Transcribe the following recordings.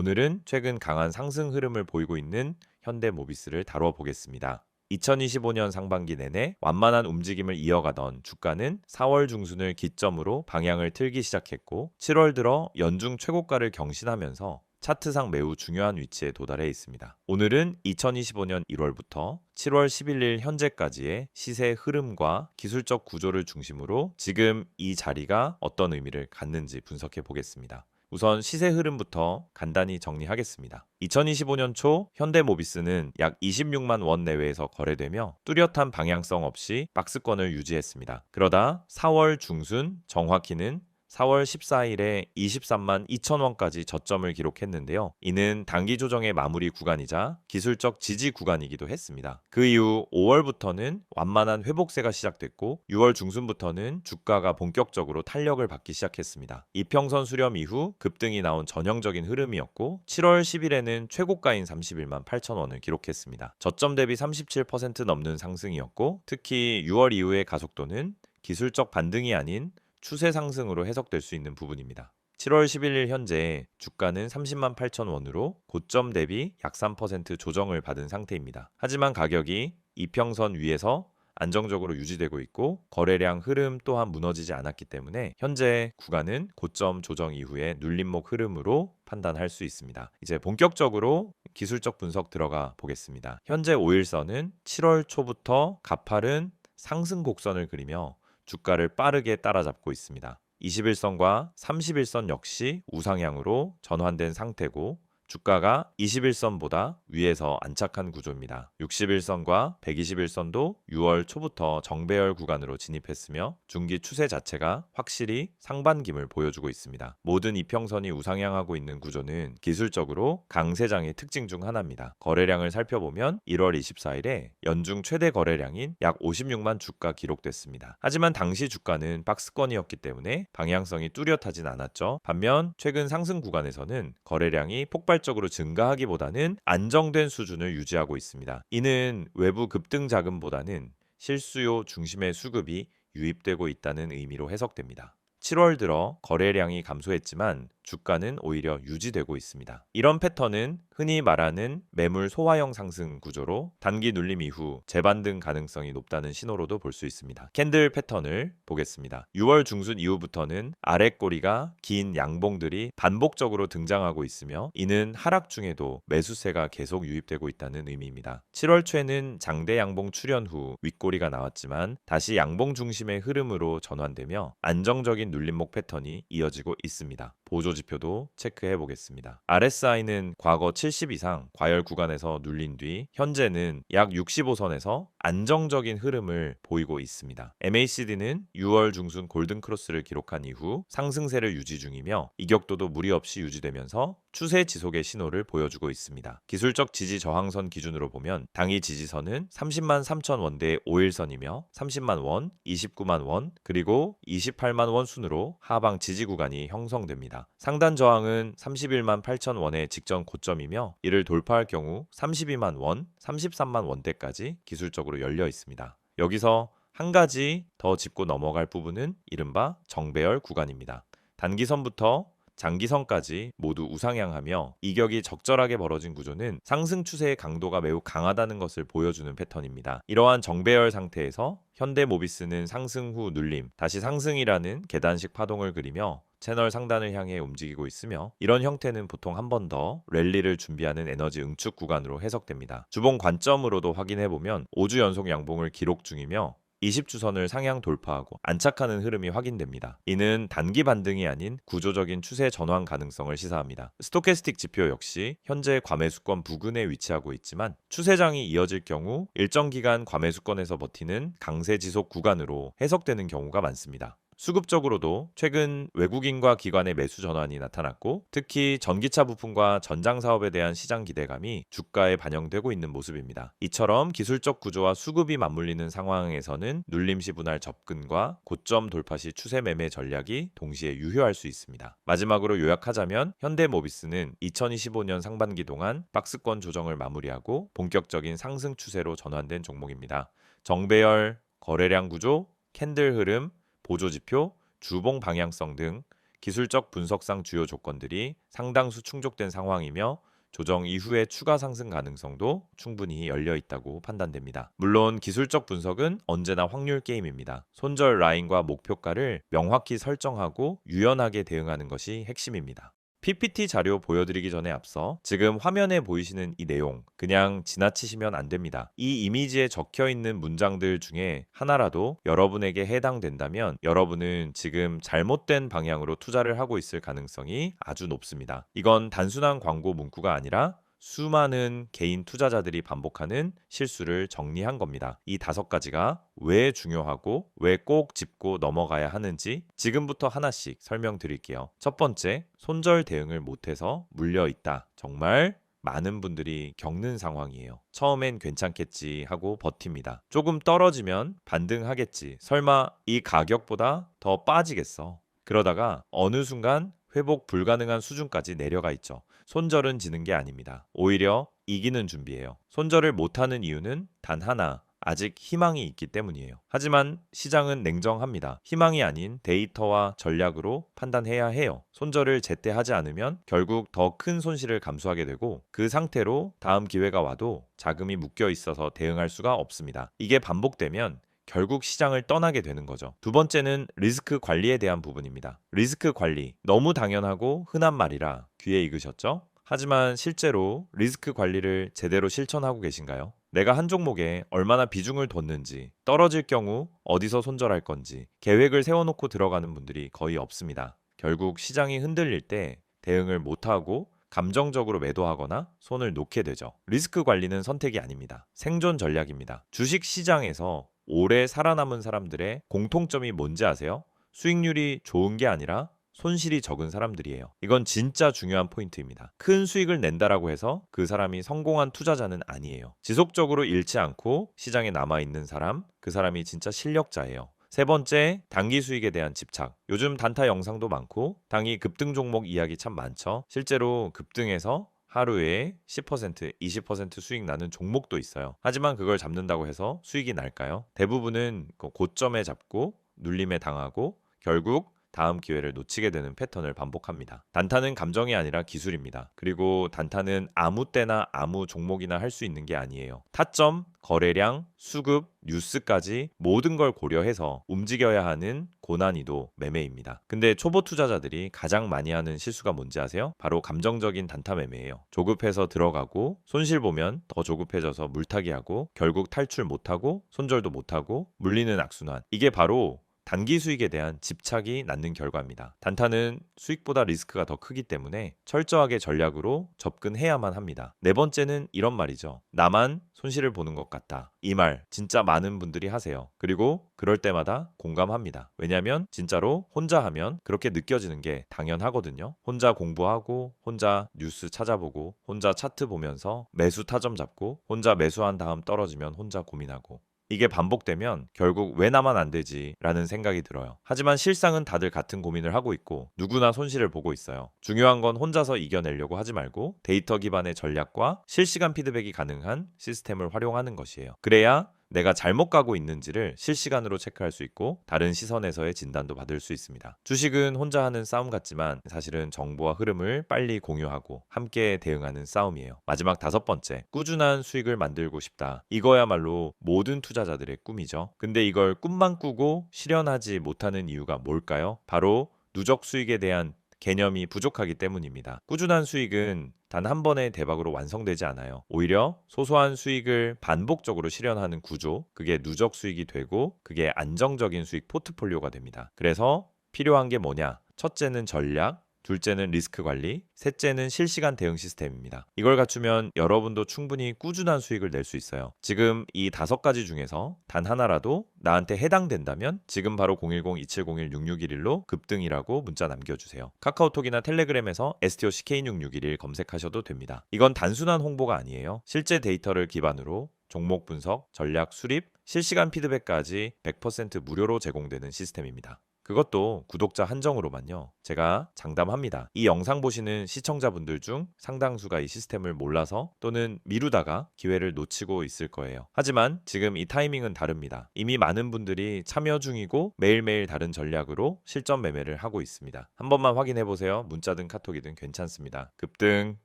오늘은 최근 강한 상승 흐름을 보이고 있는 현대모비스를 다뤄 보겠습니다. 2025년 상반기 내내 완만한 움직임을 이어가던 주가는 4월 중순을 기점으로 방향을 틀기 시작했고 7월 들어 연중 최고가를 경신하면서 차트상 매우 중요한 위치에 도달해 있습니다. 오늘은 2025년 1월부터 7월 11일 현재까지의 시세 흐름과 기술적 구조를 중심으로 지금 이 자리가 어떤 의미를 갖는지 분석해 보겠습니다. 우선 시세 흐름부터 간단히 정리하겠습니다. 2025년 초 현대모비스는 약 26만 원 내외에서 거래되며 뚜렷한 방향성 없이 박스권을 유지했습니다. 그러다 4월 중순, 정확히는 4월 14일에 23만 2천 원까지 저점을 기록했는데요. 이는 단기 조정의 마무리 구간이자 기술적 지지 구간이기도 했습니다. 그 이후 5월부터는 완만한 회복세가 시작됐고 6월 중순부터는 주가가 본격적으로 탄력을 받기 시작했습니다. 이평선 수렴 이후 급등이 나온 전형적인 흐름이었고 7월 10일에는 최고가인 31만 8천 원을 기록했습니다. 저점 대비 37% 넘는 상승이었고 특히 6월 이후의 가속도는 기술적 반등이 아닌 추세 상승으로 해석될 수 있는 부분입니다. 7월 11일 현재 주가는 30만 8천 원으로 고점 대비 약 3% 조정을 받은 상태입니다. 하지만 가격이 이평선 위에서 안정적으로 유지되고 있고 거래량 흐름 또한 무너지지 않았기 때문에 현재 구간은 고점 조정 이후에 눌림목 흐름으로 판단할 수 있습니다. 이제 본격적으로 기술적 분석 들어가 보겠습니다. 현재 5일선은 7월 초부터 가파른 상승 곡선을 그리며 주가를 빠르게 따라잡고 있습니다. 21선과 31선 역시 우상향으로 전환된 상태고 주가가 21선보다 위에서 안착한 구조입니다. 61선과 121선도 6월 초부터 정배열 구간으로 진입했으며 중기 추세 자체가 확실히 상반김을 보여주고 있습니다. 모든 이평선이 우상향하고 있는 구조는 기술적으로 강세장의 특징 중 하나입니다. 거래량을 살펴보면 1월 24일에 연중 최대 거래량인 약 56만 주가 기록됐습니다. 하지만 당시 주가는 박스권이었기 때문에 방향성이 뚜렷하진 않았죠. 반면 최근 상승 구간에서는 거래량이 적으로 증가하기보다는 안정된 수준을 유지하고 있습니다. 이는 외부 급등 자금보다는 실수요 중심의 수급이 유입되고 있다는 의미로 해석됩니다. 7월 들어 거래량이 감소했지만 주가는 오히려 유지되고 있습니다. 이런 패턴은 흔히 말하는 매물 소화형 상승 구조로 단기 눌림 이후 재반등 가능성이 높다는 신호로도 볼 수 있습니다. 캔들 패턴을 보겠습니다. 6월 중순 이후부터는 아랫꼬리가 긴 양봉들이 반복적으로 등장하고 있으며 이는 하락 중에도 매수세가 계속 유입되고 있다는 의미입니다. 7월 초에는 장대 양봉 출현 후 윗꼬리가 나왔지만 다시 양봉 중심의 흐름으로 전환되며 안정적인 눌림목 패턴이 이어지고 있습니다. 보조지표도 체크해 보겠습니다. RSI는 과거 70 이상 과열 구간에서 눌린 뒤 현재는 약 65선에서 안정적인 흐름을 보이고 있습니다. MACD는 6월 중순 골든크로스를 기록한 이후 상승세를 유지 중이며 이격도도 무리 없이 유지되면서 추세 지속의 신호를 보여주고 있습니다. 기술적 지지 저항선 기준으로 보면 당일 지지선은 30만 3천 원대의 5일선이며 30만 원, 29만 원, 그리고 28만 원 순으로 하방 지지 구간이 형성됩니다. 상단 저항은 31만 8천 원의 직전 고점이며 이를 돌파할 경우 32만 원, 33만 원대까지 기술적으로 열려 있습니다. 여기서 한 가지 더 짚고 넘어갈 부분은 이른바 정배열 구간입니다. 단기선부터 장기선까지 모두 우상향하며 이격이 적절하게 벌어진 구조는 상승 추세의 강도가 매우 강하다는 것을 보여주는 패턴입니다. 이러한 정배열 상태에서 현대모비스는 상승 후 눌림, 다시 상승이라는 계단식 파동을 그리며 채널 상단을 향해 움직이고 있으며 이런 형태는 보통 한 번 더 랠리를 준비하는 에너지 응축 구간으로 해석됩니다. 주봉 관점으로도 확인해보면 5주 연속 양봉을 기록 중이며 20주선을 상향 돌파하고 안착하는 흐름이 확인됩니다. 이는 단기 반등이 아닌 구조적인 추세 전환 가능성을 시사합니다. 스토캐스틱 지표 역시 현재 과매수권 부근에 위치하고 있지만 추세장이 이어질 경우 일정 기간 과매수권에서 버티는 강세 지속 구간으로 해석되는 경우가 많습니다. 수급적으로도 최근 외국인과 기관의 매수 전환이 나타났고 특히 전기차 부품과 전장 사업에 대한 시장 기대감이 주가에 반영되고 있는 모습입니다. 이처럼 기술적 구조와 수급이 맞물리는 상황에서는 눌림시 분할 접근과 고점 돌파시 추세 매매 전략이 동시에 유효할 수 있습니다. 마지막으로 요약하자면 현대모비스는 2025년 상반기 동안 박스권 조정을 마무리하고 본격적인 상승 추세로 전환된 종목입니다. 정배열, 거래량 구조, 캔들 흐름, 보조지표, 주봉 방향성 등 기술적 분석상 주요 조건들이 상당수 충족된 상황이며 조정 이후의 추가 상승 가능성도 충분히 열려 있다고 판단됩니다. 물론 기술적 분석은 언제나 확률 게임입니다. 손절 라인과 목표가를 명확히 설정하고 유연하게 대응하는 것이 핵심입니다. PPT 자료 보여드리기 전에 앞서 지금 화면에 보이시는 이 내용 그냥 지나치시면 안 됩니다. 이 이미지에 적혀 있는 문장들 중에 하나라도 여러분에게 해당된다면 여러분은 지금 잘못된 방향으로 투자를 하고 있을 가능성이 아주 높습니다. 이건 단순한 광고 문구가 아니라 수많은 개인 투자자들이 반복하는 실수를 정리한 겁니다. 이 5가지가 왜 중요하고 왜 꼭 짚고 넘어가야 하는지 지금부터 하나씩 설명드릴게요. 첫 번째, 손절 대응을 못해서 물려 있다. 정말 많은 분들이 겪는 상황이에요. 처음엔 괜찮겠지 하고 버팁니다. 조금 떨어지면 반등하겠지. 설마 이 가격보다 더 빠지겠어. 그러다가 어느 순간 회복 불가능한 수준까지 내려가 있죠. 손절은 지는 게 아닙니다. 오히려 이기는 준비예요. 손절을 못하는 이유는 단 하나, 아직 희망이 있기 때문이에요. 하지만 시장은 냉정합니다. 희망이 아닌 데이터와 전략으로 판단해야 해요. 손절을 제때 하지 않으면 결국 더 큰 손실을 감수하게 되고 그 상태로 다음 기회가 와도 자금이 묶여 있어서 대응할 수가 없습니다. 이게 반복되면 결국 시장을 떠나게 되는 거죠. 두 번째는 리스크 관리에 대한 부분입니다. 리스크 관리, 너무 당연하고 흔한 말이라 귀에 익으셨죠? 하지만 실제로 리스크 관리를 제대로 실천하고 계신가요? 내가 한 종목에 얼마나 비중을 뒀는지, 떨어질 경우 어디서 손절할 건지 계획을 세워놓고 들어가는 분들이 거의 없습니다. 결국 시장이 흔들릴 때 대응을 못하고 감정적으로 매도하거나 손을 놓게 되죠. 리스크 관리는 선택이 아닙니다. 생존 전략입니다. 주식 시장에서 오래 살아남은 사람들의 공통점이 뭔지 아세요? 수익률이 좋은 게 아니라 손실이 적은 사람들이에요. 이건 진짜 중요한 포인트입니다. 큰 수익을 낸다라고 해서 그 사람이 성공한 투자자는 아니에요. 지속적으로 잃지 않고 시장에 남아있는 사람, 그 사람이 진짜 실력자예요. 세 번째, 단기 수익에 대한 집착. 요즘 단타 영상도 많고 단기 급등 종목 이야기 참 많죠. 실제로 급등해서 하루에 10%, 20% 수익 나는 종목도 있어요. 하지만 그걸 잡는다고 해서 수익이 날까요? 대부분은 고점에 잡고 눌림에 당하고 결국 다음 기회를 놓치게 되는 패턴을 반복합니다. 단타는 감정이 아니라 기술입니다. 그리고 단타는 아무 때나 아무 종목이나 할 수 있는 게 아니에요. 타점, 거래량, 수급, 뉴스까지 모든 걸 고려해서 움직여야 하는 고난이도 매매입니다. 근데 초보 투자자들이 가장 많이 하는 실수가 뭔지 아세요? 바로 감정적인 단타 매매예요. 조급해서 들어가고 손실 보면 더 조급해져서 물타기하고 결국 탈출 못하고 손절도 못하고 물리는 악순환. 이게 바로 단기 수익에 대한 집착이 낳는 결과입니다. 단타는 수익보다 리스크가 더 크기 때문에 철저하게 전략으로 접근해야만 합니다. 네 번째는 이런 말이죠. 나만 손실을 보는 것 같다. 이 말 진짜 많은 분들이 하세요. 그리고 그럴 때마다 공감합니다. 왜냐하면 진짜로 혼자 하면 그렇게 느껴지는 게 당연하거든요. 혼자 공부하고 혼자 뉴스 찾아보고 혼자 차트 보면서 매수 타점 잡고 혼자 매수한 다음 떨어지면 혼자 고민하고 이게 반복되면 결국 왜 나만 안 되지? 라는 생각이 들어요. 하지만 실상은 다들 같은 고민을 하고 있고 누구나 손실을 보고 있어요. 중요한 건 혼자서 이겨내려고 하지 말고 데이터 기반의 전략과 실시간 피드백이 가능한 시스템을 활용하는 것이에요. 그래야 내가 잘못 가고 있는지를 실시간으로 체크할 수 있고 다른 시선에서의 진단도 받을 수 있습니다. 주식은 혼자 하는 싸움 같지만 사실은 정보와 흐름을 빨리 공유하고 함께 대응하는 싸움이에요. 마지막 5번째, 꾸준한 수익을 만들고 싶다. 이거야말로 모든 투자자들의 꿈이죠. 근데 이걸 꿈만 꾸고 실현하지 못하는 이유가 뭘까요? 바로 누적 수익에 대한 개념이 부족하기 때문입니다. 꾸준한 수익은 단 한 번의 대박으로 완성되지 않아요. 오히려 소소한 수익을 반복적으로 실현하는 구조, 그게 누적 수익이 되고 그게 안정적인 수익 포트폴리오가 됩니다. 그래서 필요한 게 뭐냐? 첫째는 전략, 둘째는 리스크 관리, 셋째는 실시간 대응 시스템입니다. 이걸 갖추면 여러분도 충분히 꾸준한 수익을 낼 수 있어요. 지금 이 5가지 중에서 단 하나라도 나한테 해당된다면 지금 바로 010-2701-6611로 급등이라고 문자 남겨주세요. 카카오톡이나 텔레그램에서 STOC K6611 검색하셔도 됩니다. 이건 단순한 홍보가 아니에요. 실제 데이터를 기반으로 종목 분석, 전략 수립, 실시간 피드백까지 100% 무료로 제공되는 시스템입니다. 그것도 구독자 한정으로만요. 제가 장담합니다. 이 영상 보시는 시청자분들 중 상당수가 이 시스템을 몰라서 또는 미루다가 기회를 놓치고 있을 거예요. 하지만 지금 이 타이밍은 다릅니다. 이미 많은 분들이 참여 중이고 매일매일 다른 전략으로 실전 매매를 하고 있습니다. 한 번만 확인해 보세요. 문자든 카톡이든 괜찮습니다. 급등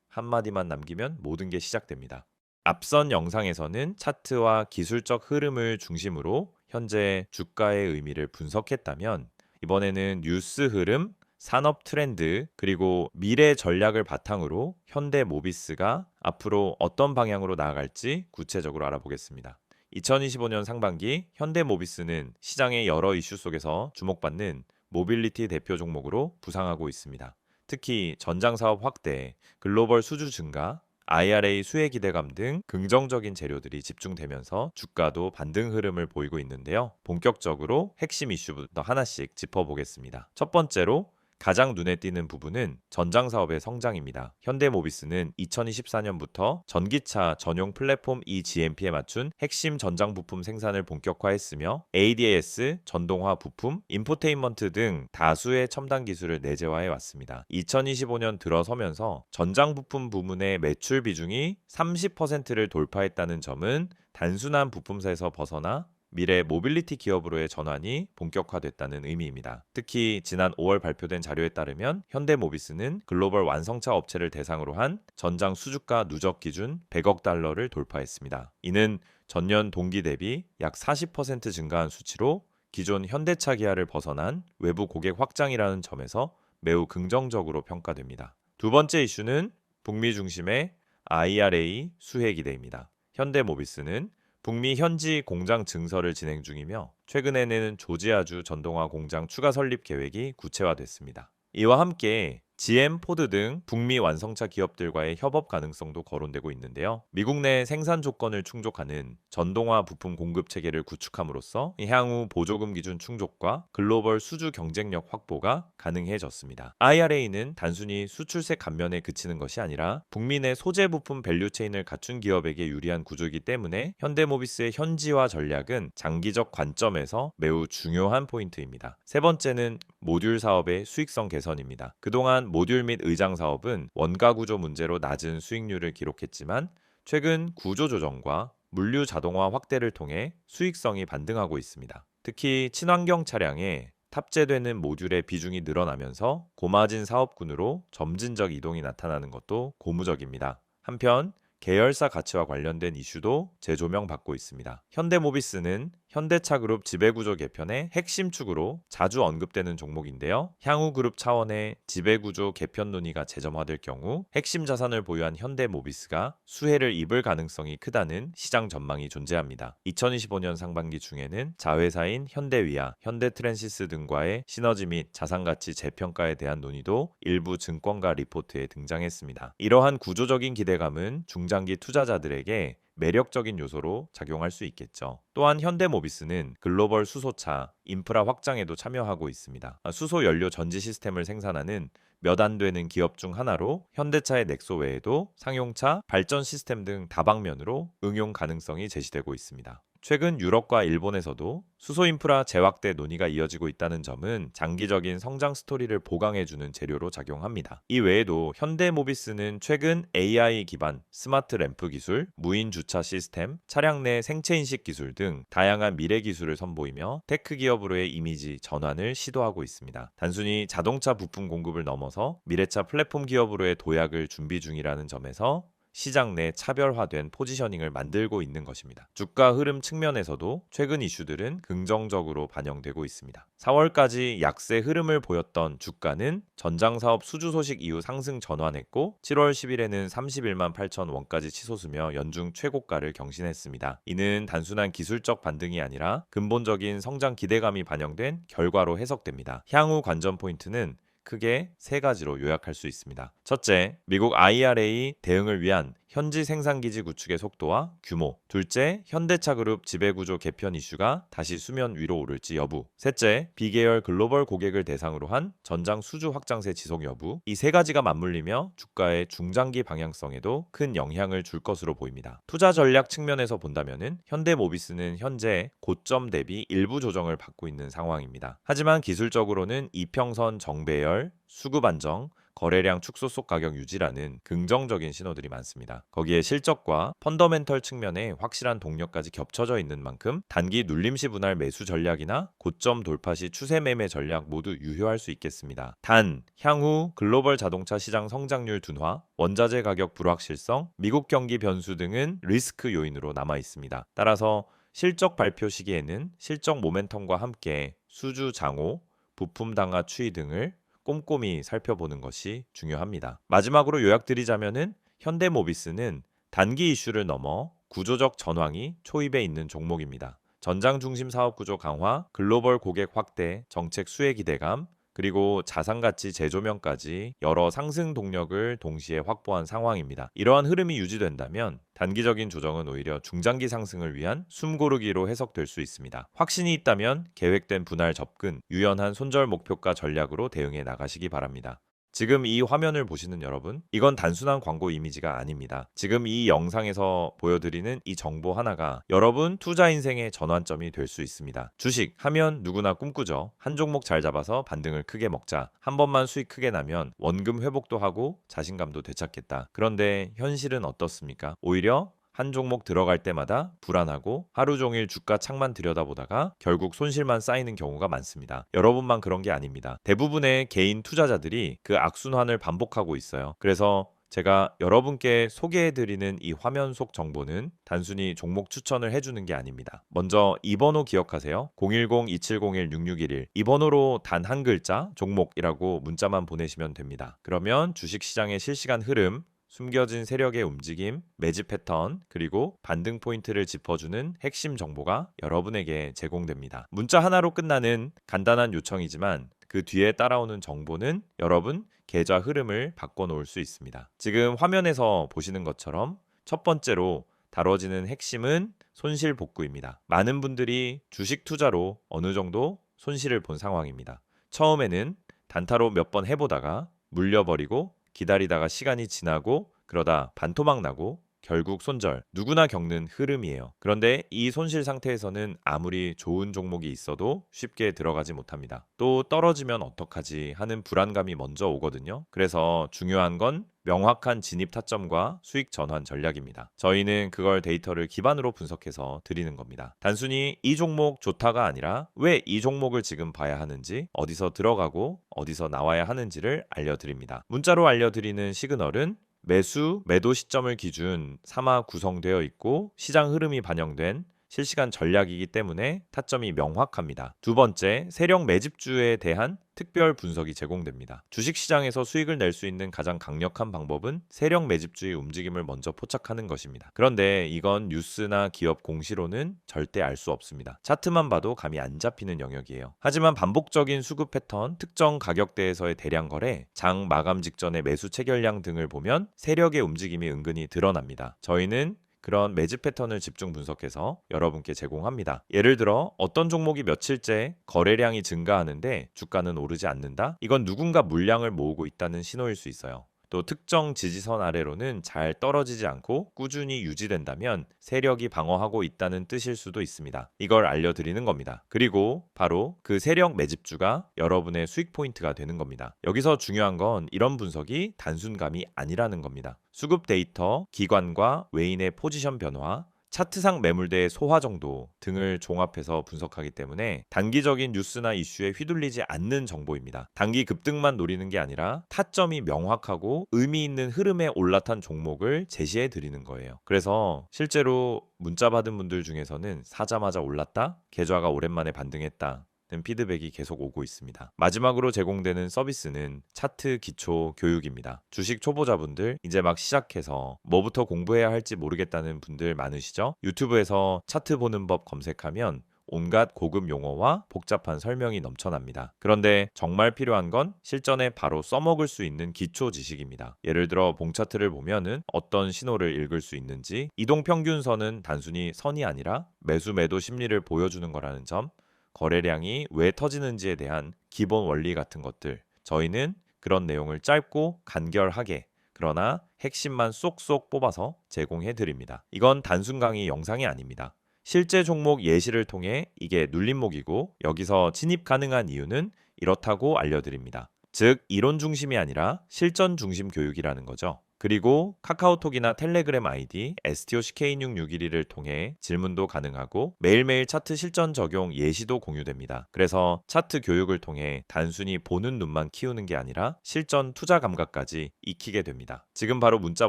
한마디만 남기면 모든 게 시작됩니다. 앞선 영상에서는 차트와 기술적 흐름을 중심으로 현재 주가의 의미를 분석했다면 이번에는 뉴스 흐름, 산업 트렌드, 그리고 미래 전략을 바탕으로 현대모비스가 앞으로 어떤 방향으로 나아갈지 구체적으로 알아보겠습니다. 2025년 상반기 현대모비스는 시장의 여러 이슈 속에서 주목받는 모빌리티 대표 종목으로 부상하고 있습니다. 특히 전장사업 확대, 글로벌 수주 증가, IRA 수혜 기대감 등 긍정적인 재료들이 집중되면서 주가도 반등 흐름을 보이고 있는데요. 본격적으로 핵심 이슈부터 하나씩 짚어보겠습니다. 첫 번째로 가장 눈에 띄는 부분은 전장 사업의 성장입니다. 현대모비스는 2024년부터 전기차 전용 플랫폼 eGMP에 맞춘 핵심 전장 부품 생산을 본격화했으며 ADAS, 전동화 부품, 인포테인먼트 등 다수의 첨단 기술을 내재화해 왔습니다. 2025년 들어서면서 전장 부품 부문의 매출 비중이 30%를 돌파했다는 점은 단순한 부품사에서 벗어나 미래 모빌리티 기업으로의 전환이 본격화됐다는 의미입니다. 특히 지난 5월 발표된 자료에 따르면 현대모비스는 글로벌 완성차 업체를 대상으로 한 전장 수주가 누적 기준 100억 달러를 돌파했습니다. 이는 전년 동기 대비 약 40% 증가한 수치로 기존 현대차 기아를 벗어난 외부 고객 확장이라는 점에서 매우 긍정적으로 평가됩니다. 두 번째 이슈는 북미 중심의 IRA 수혜 기대입니다. 현대모비스는 북미 현지 공장 증설을 진행 중이며 최근에는 조지아주 전동화 공장 추가 설립 계획이 구체화됐습니다. 이와 함께 GM, 포드 등 북미 완성차 기업들과의 협업 가능성도 거론되고 있는데요. 미국 내 생산 조건을 충족하는 전동화 부품 공급 체계를 구축함으로써 향후 보조금 기준 충족과 글로벌 수주 경쟁력 확보가 가능해졌습니다. IRA는 단순히 수출세 감면에 그치는 것이 아니라 북미 내 소재 부품 밸류체인을 갖춘 기업에게 유리한 구조이기 때문에 현대모비스의 현지화 전략은 장기적 관점에서 매우 중요한 포인트입니다. 세 번째는 모듈 사업의 수익성 개선입니다. 그동안 모듈 및 의장 사업은 원가 구조 문제로 낮은 수익률을 기록했지만 최근 구조 조정과 물류 자동화 확대를 통해 수익성이 반등하고 있습니다. 특히 친환경 차량에 탑재되는 모듈의 비중이 늘어나면서 고마진 사업군으로 점진적 이동이 나타나는 것도 고무적입니다. 한편 계열사 가치와 관련된 이슈도 재조명받고 있습니다. 현대모비스는 현대차 그룹 지배구조 개편의 핵심 축으로 자주 언급되는 종목인데요. 향후 그룹 차원의 지배구조 개편 논의가 재점화될 경우 핵심 자산을 보유한 현대모비스가 수혜를 입을 가능성이 크다는 시장 전망이 존재합니다. 2025년 상반기 중에는 자회사인 현대위아, 현대트랜시스 등과의 시너지 및 자산가치 재평가에 대한 논의도 일부 증권가 리포트에 등장했습니다. 이러한 구조적인 기대감은 중장기 투자자들에게 매력적인 요소로 작용할 수 있겠죠. 또한 현대모비스는 글로벌 수소차, 인프라 확장에도 참여하고 있습니다. 수소 연료 전지 시스템을 생산하는 몇 안 되는 기업 중 하나로 현대차의 넥소 외에도 상용차, 발전 시스템 등 다방면으로 응용 가능성이 제시되고 있습니다. 최근 유럽과 일본에서도 수소 인프라 재확대 논의가 이어지고 있다는 점은 장기적인 성장 스토리를 보강해주는 재료로 작용합니다. 이 외에도 현대모비스는 최근 AI 기반 스마트 램프 기술, 무인 주차 시스템, 차량 내 생체 인식 기술 등 다양한 미래 기술을 선보이며 테크 기업으로의 이미지 전환을 시도하고 있습니다. 단순히 자동차 부품 공급을 넘어서 미래차 플랫폼 기업으로의 도약을 준비 중이라는 점에서 시장 내 차별화된 포지셔닝을 만들고 있는 것입니다. 주가 흐름 측면에서도 최근 이슈들은 긍정적으로 반영되고 있습니다. 4월까지 약세 흐름을 보였던 주가는 전장사업 수주 소식 이후 상승 전환했고 7월 10일에는 31만 8천 원까지 치솟으며 연중 최고가를 경신했습니다. 이는 단순한 기술적 반등이 아니라 근본적인 성장 기대감이 반영된 결과로 해석됩니다. 향후 관전 포인트는 크게 세 가지로 요약할 수 있습니다. 첫째, 미국 IRA 대응을 위한 현지 생산기지 구축의 속도와 규모. 둘째, 현대차그룹 지배구조 개편 이슈가 다시 수면 위로 오를지 여부. 셋째, 비계열 글로벌 고객을 대상으로 한 전장 수주 확장세 지속 여부. 이 세 가지가 맞물리며 주가의 중장기 방향성에도 큰 영향을 줄 것으로 보입니다. 투자 전략 측면에서 본다면은 현대모비스는 현재 고점 대비 일부 조정을 받고 있는 상황입니다. 하지만 기술적으로는 이평선 정배열, 수급 안정, 거래량 축소 속 가격 유지라는 긍정적인 신호들이 많습니다. 거기에 실적과 펀더멘털 측면에 확실한 동력까지 겹쳐져 있는 만큼 단기 눌림시 분할 매수 전략이나 고점 돌파 시 추세 매매 전략 모두 유효할 수 있겠습니다. 단, 향후 글로벌 자동차 시장 성장률 둔화, 원자재 가격 불확실성, 미국 경기 변수 등은 리스크 요인으로 남아 있습니다. 따라서 실적 발표 시기에는 실적 모멘텀과 함께 수주 장호, 부품 당하 추이 등을 꼼꼼히 살펴보는 것이 중요합니다. 마지막으로 요약드리자면은 현대모비스는 단기 이슈를 넘어 구조적 전황이 초입에 있는 종목입니다. 전장 중심 사업 구조 강화, 글로벌 고객 확대, 정책 수혜 기대감, 그리고 자산가치 재조명까지 여러 상승 동력을 동시에 확보한 상황입니다. 이러한 흐름이 유지된다면 단기적인 조정은 오히려 중장기 상승을 위한 숨고르기로 해석될 수 있습니다. 확신이 있다면 계획된 분할 접근, 유연한 손절 목표가 전략으로 대응해 나가시기 바랍니다. 지금 이 화면을 보시는 여러분, 이건 단순한 광고 이미지가 아닙니다. 지금 이 영상에서 보여드리는 이 정보 하나가 여러분 투자 인생의 전환점이 될 수 있습니다. 주식 하면 누구나 꿈꾸죠. 한 종목 잘 잡아서 반등을 크게 먹자. 한 번만 수익 크게 나면 원금 회복도 하고 자신감도 되찾겠다. 그런데 현실은 어떻습니까? 오히려 한 종목 들어갈 때마다 불안하고 하루 종일 주가 창만 들여다보다가 결국 손실만 쌓이는 경우가 많습니다. 여러분만 그런 게 아닙니다. 대부분의 개인 투자자들이 그 악순환을 반복하고 있어요. 그래서 제가 여러분께 소개해드리는 이 화면 속 정보는 단순히 종목 추천을 해주는 게 아닙니다. 먼저 이 번호 기억하세요. 010-2701-6611 이 번호로 단 한 글자 종목이라고 문자만 보내시면 됩니다. 그러면 주식시장의 실시간 흐름, 숨겨진 세력의 움직임, 매집 패턴, 그리고 반등 포인트를 짚어주는 핵심 정보가 여러분에게 제공됩니다. 문자 하나로 끝나는 간단한 요청이지만 그 뒤에 따라오는 정보는 여러분 계좌 흐름을 바꿔놓을 수 있습니다. 지금 화면에서 보시는 것처럼 첫 번째로 다뤄지는 핵심은 손실 복구입니다. 많은 분들이 주식 투자로 어느 정도 손실을 본 상황입니다. 처음에는 단타로 몇 번 해보다가 물려버리고 기다리다가 시간이 지나고 그러다 반토막 나고 결국 손절, 누구나 겪는 흐름이에요. 그런데 이 손실 상태에서는 아무리 좋은 종목이 있어도 쉽게 들어가지 못합니다. 또 떨어지면 어떡하지 하는 불안감이 먼저 오거든요. 그래서 중요한 건 명확한 진입 타점과 수익 전환 전략입니다. 저희는 그걸 데이터를 기반으로 분석해서 드리는 겁니다. 단순히 이 종목 좋다가 아니라 왜 이 종목을 지금 봐야 하는지, 어디서 들어가고 어디서 나와야 하는지를 알려드립니다. 문자로 알려드리는 시그널은 매수, 매도 시점을 기준 3화 구성되어 있고 시장 흐름이 반영된 실시간 전략이기 때문에 타점이 명확합니다. 두 번째, 세력 매집주에 대한 특별 분석이 제공됩니다. 주식시장에서 수익을 낼 수 있는 가장 강력한 방법은 세력 매집주의 움직임을 먼저 포착하는 것입니다. 그런데 이건 뉴스나 기업 공시로는 절대 알 수 없습니다. 차트만 봐도 감이 안 잡히는 영역이에요. 하지만 반복적인 수급 패턴, 특정 가격대에서의 대량 거래, 장 마감 직전의 매수 체결량 등을 보면 세력의 움직임이 은근히 드러납니다. 저희는 그런 매집 패턴을 집중 분석해서 여러분께 제공합니다. 예를 들어 어떤 종목이 며칠째 거래량이 증가하는데 주가는 오르지 않는다? 이건 누군가 물량을 모으고 있다는 신호일 수 있어요. 또 특정 지지선 아래로는 잘 떨어지지 않고 꾸준히 유지된다면 세력이 방어하고 있다는 뜻일 수도 있습니다. 이걸 알려드리는 겁니다. 그리고 바로 그 세력 매집주가 여러분의 수익 포인트가 되는 겁니다. 여기서 중요한 건 이런 분석이 단순감이 아니라는 겁니다. 수급 데이터, 기관과 외인의 포지션 변화, 차트상 매물대의 소화 정도 등을 종합해서 분석하기 때문에 단기적인 뉴스나 이슈에 휘둘리지 않는 정보입니다. 단기 급등만 노리는 게 아니라 타점이 명확하고 의미 있는 흐름에 올라탄 종목을 제시해 드리는 거예요. 그래서 실제로 문자 받은 분들 중에서는 사자마자 올랐다? 계좌가 오랜만에 반등했다. 피드백이 계속 오고 있습니다. 마지막으로 제공되는 서비스는 차트 기초 교육입니다. 주식 초보자분들 이제 막 시작해서 뭐부터 공부해야 할지 모르겠다는 분들 많으시죠? 유튜브에서 차트 보는 법 검색하면 온갖 고급 용어와 복잡한 설명이 넘쳐납니다. 그런데 정말 필요한 건 실전에 바로 써먹을 수 있는 기초 지식입니다. 예를 들어 봉 차트를 보면은 어떤 신호를 읽을 수 있는지, 이동평균선은 단순히 선이 아니라 매수 매도 심리를 보여주는 거라는 점, 거래량이 왜 터지는지에 대한 기본 원리 같은 것들, 저희는 그런 내용을 짧고 간결하게 그러나 핵심만 쏙쏙 뽑아서 제공해 드립니다. 이건 단순 강의 영상이 아닙니다. 실제 종목 예시를 통해 이게 눌림목이고 여기서 진입 가능한 이유는 이렇다고 알려드립니다. 즉 이론 중심이 아니라 실전 중심 교육이라는 거죠. 그리고 카카오톡이나 텔레그램 아이디 STOCK661을 통해 질문도 가능하고 매일매일 차트 실전 적용 예시도 공유됩니다. 그래서 차트 교육을 통해 단순히 보는 눈만 키우는 게 아니라 실전 투자 감각까지 익히게 됩니다. 지금 바로 문자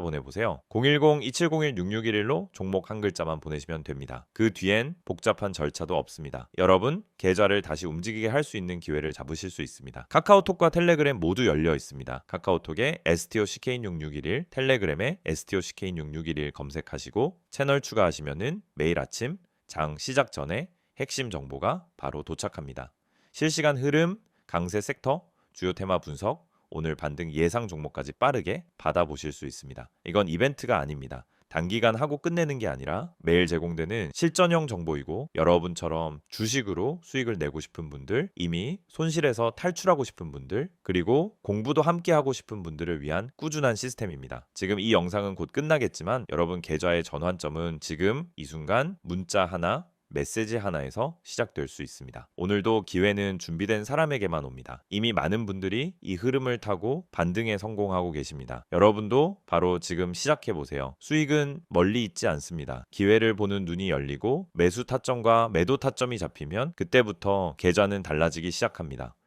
보내보세요. 010-2701-6611로 종목 한 글자만 보내시면 됩니다. 그 뒤엔 복잡한 절차도 없습니다. 여러분 계좌를 다시 움직이게 할 수 있는 기회를 잡으실 수 있습니다. 카카오톡과 텔레그램 모두 열려 있습니다. 카카오톡에 STOCK661, 텔레그램에 STOCK661 검색하시고 채널 추가하시면은 매일 아침 장 시작 전에 핵심 정보가 바로 도착합니다. 실시간 흐름, 강세 섹터, 주요 테마 분석, 오늘 반등 예상 종목까지 빠르게 받아보실 수 있습니다. 이건 이벤트가 아닙니다. 단기간 하고 끝내는 게 아니라 매일 제공되는 실전형 정보이고 여러분처럼 주식으로 수익을 내고 싶은 분들, 이미 손실에서 탈출하고 싶은 분들, 그리고 공부도 함께 하고 싶은 분들을 위한 꾸준한 시스템입니다. 지금 이 영상은 곧 끝나겠지만 여러분 계좌의 전환점은 지금 이 순간 문자 하나, 메시지 하나에서 시작될 수 있습니다. 오늘도 기회는 준비된 사람에게만 옵니다. 이미 많은 분들이 이 흐름을 타고 반등에 성공하고 계십니다. 여러분도 바로 지금 시작해보세요. 수익은 멀리 있지 않습니다. 기회를 보는 눈이 열리고 매수 타점과 매도 타점이 잡히면 그때부터 계좌는 달라지기 시작합니다.